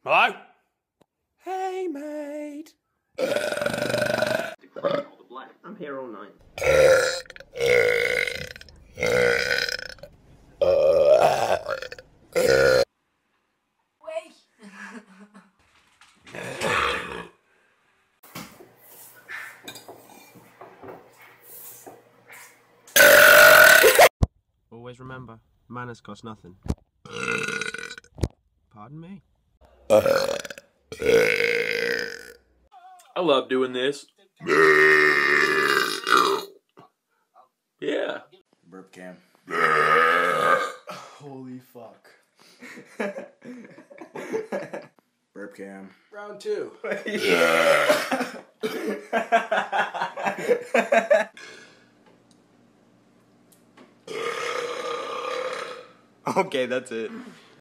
Hello? Hey, mate. I'm here all night. Wait. Always remember, manners cost nothing. Pardon me? I love doing this. Yeah. Burp cam. Holy fuck. Burp cam. Round 2. Okay, that's it.